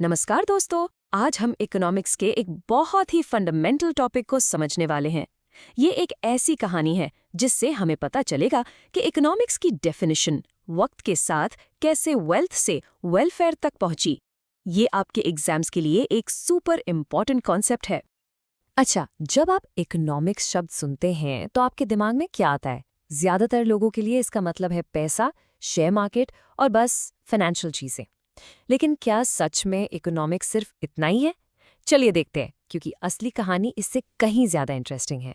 नमस्कार दोस्तों। आज हम इकोनॉमिक्स के एक बहुत ही फंडामेंटल टॉपिक को समझने वाले हैं। ये एक ऐसी कहानी है जिससे हमें पता चलेगा कि इकोनॉमिक्स की डेफिनेशन वक्त के साथ कैसे वेल्थ से वेलफेयर तक पहुंची। ये आपके एग्जाम्स के लिए एक सुपर इम्पॉर्टेंट कॉन्सेप्ट है। अच्छा, जब आप इकोनॉमिक्स शब्द सुनते हैं तो आपके दिमाग में क्या आता है? ज्यादातर लोगों के लिए इसका मतलब है पैसा, शेयर मार्केट और बस फाइनेंशियल चीजें। लेकिन क्या सच में इकोनॉमिक्स सिर्फ इतना ही है? चलिए देखते हैं, क्योंकि असली कहानी इससे कहीं ज्यादा इंटरेस्टिंग है।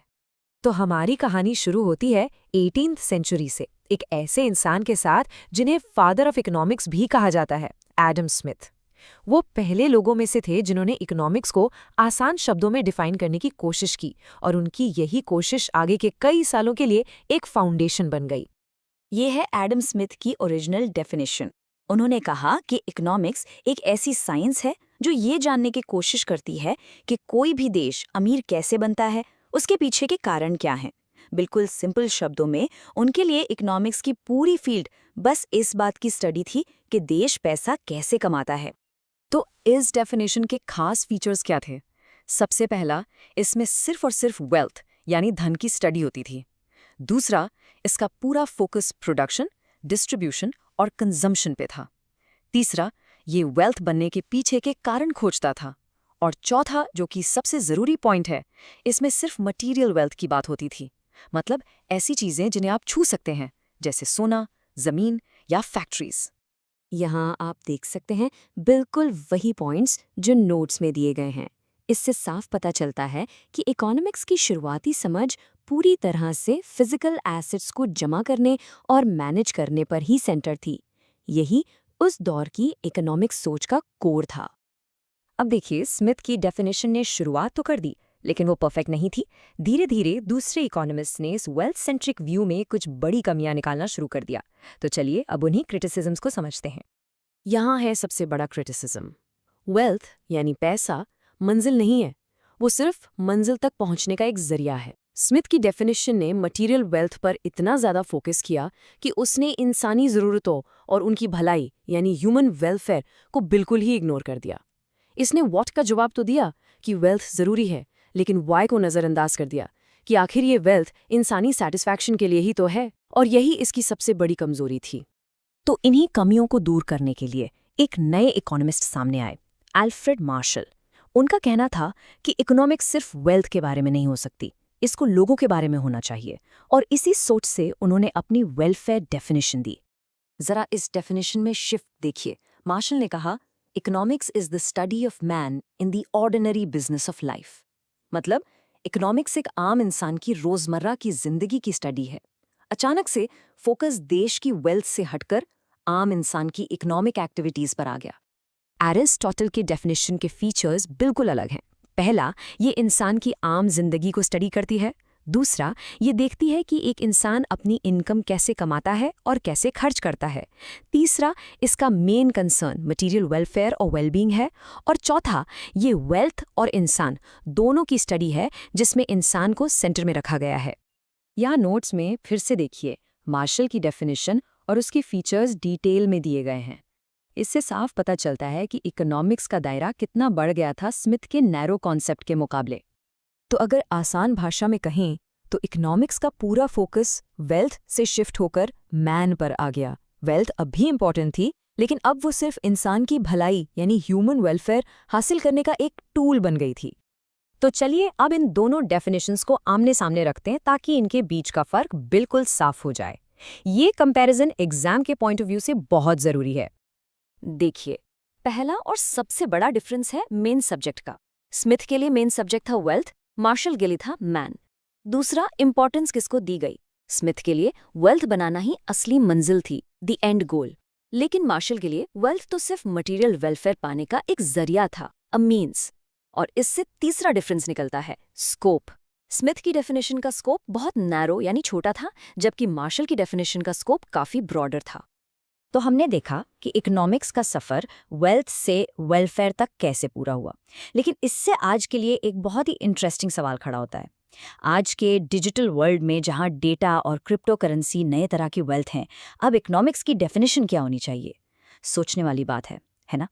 तो हमारी कहानी शुरू होती है 18th सेंचुरी से, एक ऐसे इंसान के साथ जिन्हें फादर ऑफ इकोनॉमिक्स भी कहा जाता है, एडम स्मिथ। वो पहले लोगों में से थे जिन्होंने इकोनॉमिक्स को आसान शब्दों में डिफाइन करने की कोशिश की, और उनकी यही कोशिश आगे के कई सालों के लिए एक फाउंडेशन बन गई। ये है एडम स्मिथ की ओरिजिनल डेफिनेशन। उन्होंने कहा कि इकोनॉमिक्स एक ऐसी साइंस है जो ये जानने की कोशिश करती है कि कोई भी देश अमीर कैसे बनता है, उसके पीछे के कारण क्या हैं। बिल्कुल सिंपल शब्दों में उनके लिए इकोनॉमिक्स की पूरी फील्ड बस इस बात की स्टडी थी कि देश पैसा कैसे कमाता है। तो इस डेफिनेशन के खास फीचर्स क्या थे? सबसे पहला, इसमें सिर्फ और सिर्फ वेल्थ यानी धन की स्टडी होती थी। दूसरा, इसका पूरा फोकस प्रोडक्शन, डिस्ट्रीब्यूशन और कंजम्पशन पे था। तीसरा, ये वेल्थ बनने के पीछे के कारण खोजता था। और चौथा, जो कि सबसे ज़रूरी पॉइंट है, इसमें सिर्फ मटेरियल वेल्थ की बात होती थी। मतलब ऐसी चीज़ें जिन्हें आप छू सकते हैं, जैसे सोना, ज़मीन या फैक्ट्रीज। यहाँ आप देख सकते हैं बिल्कुल वही पॉइंट्स जो नोट्स में दिए गए हैं। इससे साफ पता चलता है कि इकोनॉमिक्स की शुरुआती समझ पूरी तरह से फिजिकल एसेट्स को जमा करने और मैनेज करने पर ही सेंटर थी। यही उस दौर की इकोनॉमिक्स सोच का कोर था। अब देखिए, स्मिथ की डेफिनेशन ने शुरुआत तो कर दी, लेकिन वो परफेक्ट नहीं थी। धीरे धीरे दूसरे इकोनॉमिस्ट ने इस वेल्थ सेंट्रिक व्यू में कुछ बड़ी कमियां निकालना शुरू कर दिया। तो चलिए अब उन्हीं क्रिटिसिज्म्स को समझते हैं। यहाँ है सबसे बड़ा क्रिटिसिज्म। वेल्थ यानी पैसा मंजिल नहीं है, वो सिर्फ मंजिल तक पहुंचने का एक जरिया है। स्मिथ की डेफिनेशन ने मटेरियल वेल्थ पर इतना ज़्यादा फोकस किया कि उसने इंसानी ज़रूरतों और उनकी भलाई यानी ह्यूमन वेलफेयर को बिल्कुल ही इग्नोर कर दिया। इसने व्हाट का जवाब तो दिया कि वेल्थ ज़रूरी है, लेकिन वाई को नज़रअंदाज कर दिया कि आखिर ये वेल्थ इंसानी सेटिस्फैक्शन के लिए ही तो है, और यही इसकी सबसे बड़ी कमजोरी थी। तो इन्हीं कमियों को दूर करने के लिए एक नए इकोनॉमिस्ट सामने आए, अल्फ्रेड मार्शल। उनका कहना था कि इकोनॉमिक्स सिर्फ वेल्थ के बारे में नहीं हो सकती, इसको लोगों के बारे में होना चाहिए। और इसी सोच से उन्होंने अपनी वेलफेयर डेफिनेशन दी। जरा इस डेफिनेशन में शिफ्ट देखिए। मार्शल ने कहा, economics is the study of man in the ordinary business of life. मतलब इकोनॉमिक्स एक आम इंसान की रोजमर्रा की जिंदगी की स्टडी है। अचानक से फोकस देश की वेल्थ से हटकर आम इंसान की इकोनॉमिक एक्टिविटीज पर आ गया। एरिस्टोटल के डेफिनेशन के फीचर्स बिल्कुल अलग हैं। पहला, ये इंसान की आम जिंदगी को स्टडी करती है। दूसरा, ये देखती है कि एक इंसान अपनी इनकम कैसे कमाता है और कैसे खर्च करता है। तीसरा, इसका मेन कंसर्न मटेरियल वेलफेयर और वेलबींग है। और चौथा, ये वेल्थ और इंसान दोनों की स्टडी है, जिसमें इंसान को सेंटर में रखा गया है। यहाँ नोट्स में फिर से देखिए, मार्शल की डेफिनेशन और उसके फीचर्स डिटेल में दिए गए हैं। इससे साफ पता चलता है कि इकोनॉमिक्स का दायरा कितना बढ़ गया था स्मिथ के नैरो कॉन्सेप्ट के मुकाबले। तो अगर आसान भाषा में कहें तो इकोनॉमिक्स का पूरा फोकस वेल्थ से शिफ्ट होकर मैन पर आ गया। वेल्थ अब भी इंपॉर्टेंट थी, लेकिन अब वो सिर्फ इंसान की भलाई यानी ह्यूमन वेलफेयर हासिल करने का एक टूल बन गई थी। तो चलिए अब इन दोनों डेफिनेशंस को आमने सामने रखते हैं ताकि इनके बीच का फर्क बिल्कुल साफ हो जाए। ये कंपैरिजन एग्जाम के पॉइंट ऑफ व्यू से बहुत जरूरी है। देखिए, पहला और सबसे बड़ा डिफरेंस है मेन सब्जेक्ट का। स्मिथ के लिए मेन सब्जेक्ट था वेल्थ, मार्शल के लिए था मैन। दूसरा, इंपॉर्टेंस किसको दी गई? स्मिथ के लिए वेल्थ बनाना ही असली मंजिल थी, द एंड गोल। लेकिन मार्शल के लिए वेल्थ तो सिर्फ मटेरियल वेलफेयर पाने का एक जरिया था, अ मीन्स। और इससे तीसरा डिफरेंस निकलता है, स्कोप। स्मिथ की डेफिनेशन का स्कोप बहुत नैरो यानी छोटा था, जबकि मार्शल की डेफिनेशन का स्कोप काफी ब्रॉडर था। तो हमने देखा कि इकोनॉमिक्स का सफ़र वेल्थ से वेलफेयर तक कैसे पूरा हुआ। लेकिन इससे आज के लिए एक बहुत ही इंटरेस्टिंग सवाल खड़ा होता है। आज के डिजिटल वर्ल्ड में जहां डेटा और क्रिप्टो करेंसी नए तरह की वेल्थ हैं, अब इकोनॉमिक्स की डेफिनेशन क्या होनी चाहिए? सोचने वाली बात है ना?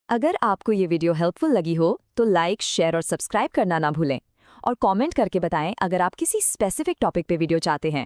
अगर आपको ये वीडियो हेल्पफुल लगी हो तो लाइक, शेयर और सब्सक्राइब करना ना भूलें और कमेंट करके बताएं अगर आप किसी स्पेसिफिक टॉपिक पे वीडियो चाहते हैं।